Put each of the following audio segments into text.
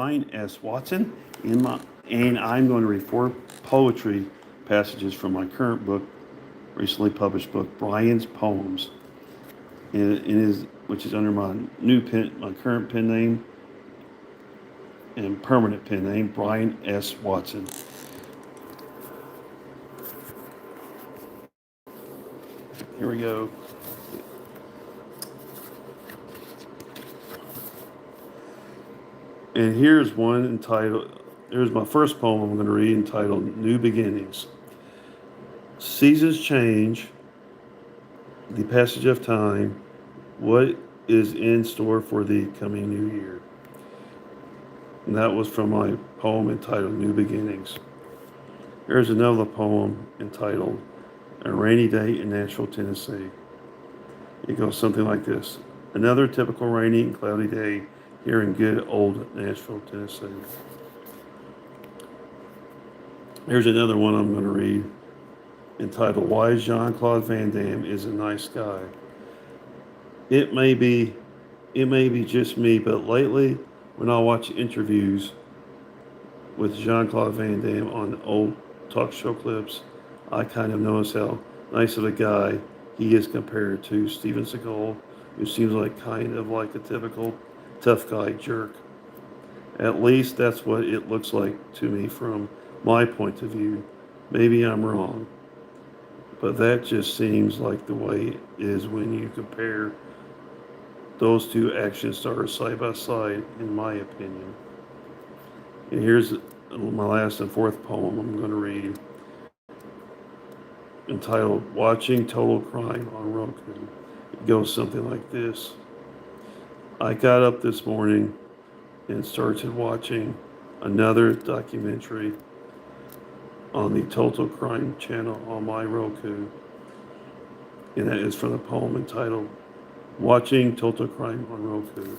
Brian S. Watson, and I'm going to read four poetry passages from my current book, recently published book, Brian's Poems, which is under my current pen name and permanent pen name, Brian S. Watson. Here we go. And here's my first poem I'm going to read entitled New Beginnings. Seasons change, the passage of time, what is in store for the coming new year? And that was from my poem entitled New Beginnings. Here's another poem entitled A Rainy Day in Nashville, Tennessee. It goes something like this. Another typical rainy and cloudy day here in good old Nashville, Tennessee. Here's another one I'm going to read entitled Why Jean-Claude Van Damme is a Nice Guy. It may be just me, but lately when I watch interviews with Jean-Claude Van Damme on old talk show clips, I kind of notice how nice of a guy he is compared to Steven Seagal, who seems kind of like a typical tough guy jerk. At least that's what it looks like to me from my point of view. Maybe I'm wrong, but that just seems like the way it is when you compare those two action stars side by side, in my opinion. And here's my last and fourth poem I'm going to read, entitled Watching Total Crime on Roku. It goes something like this. I got up this morning and started watching another documentary on the Total Crime channel on my Roku. And that is from the poem entitled Watching Total Crime on Roku.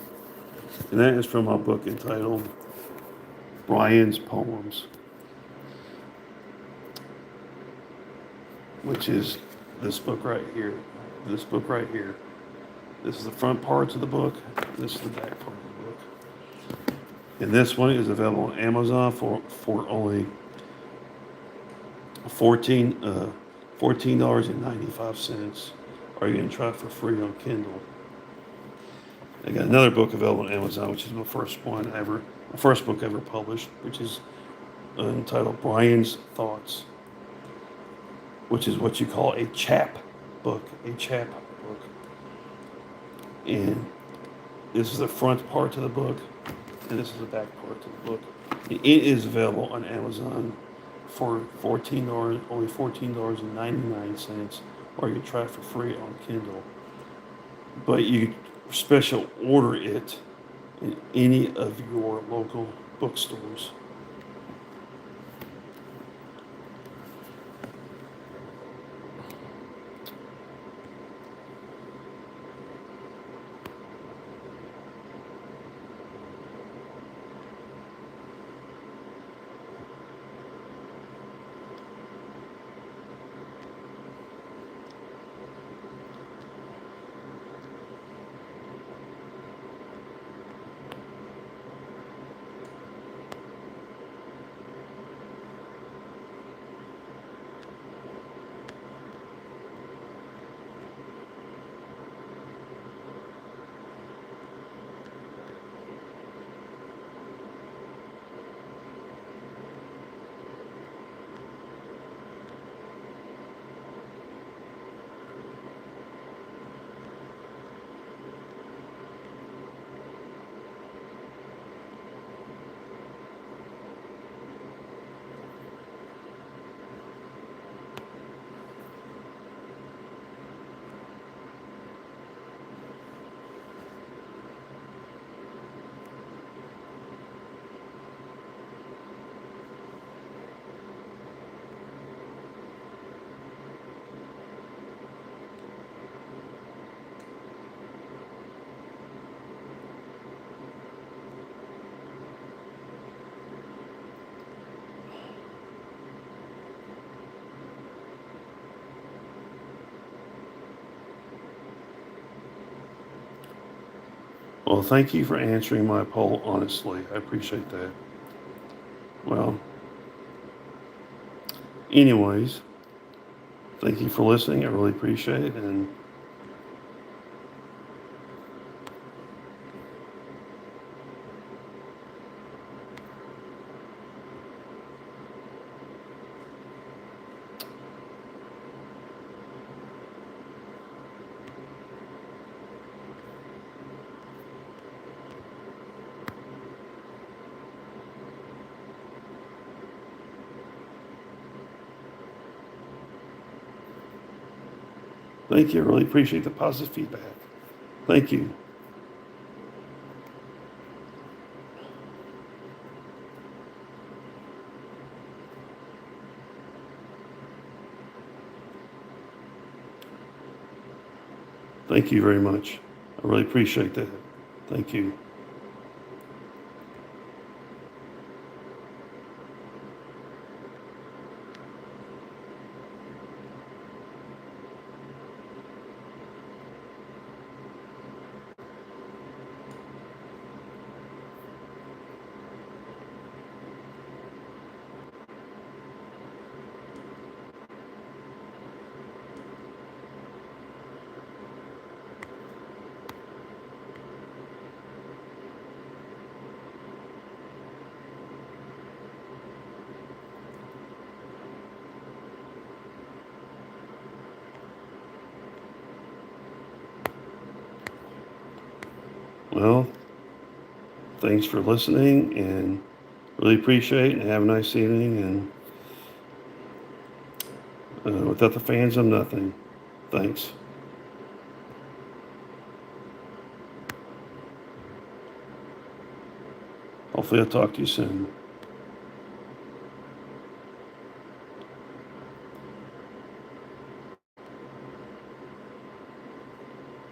And that is from my book entitled Brian's Poems, which is this book right here. This book right here. This is the front parts of the book. This is the back part of the book. And this one is available on Amazon for only $14.95, or you can try it for free on Kindle. I got another book available on Amazon, which is my first book ever published, which is entitled Brian's Thoughts, which is what you call a chap book. And this is the front part of the book, and this is the back part of the book. It is available on Amazon for only $14.99, or you can try it for free on Kindle. But you special order it in any of your local bookstores. Well, thank you for answering my poll honestly. I appreciate that. Well, anyways, thank you for listening. I really appreciate it. And thank you. I really appreciate the positive feedback. Thank you. Thank you very much. I really appreciate that. Thank you. Well, thanks for listening and really appreciate it, and have a nice evening. And without the fans, I'm nothing. Thanks. Hopefully I'll talk to you soon.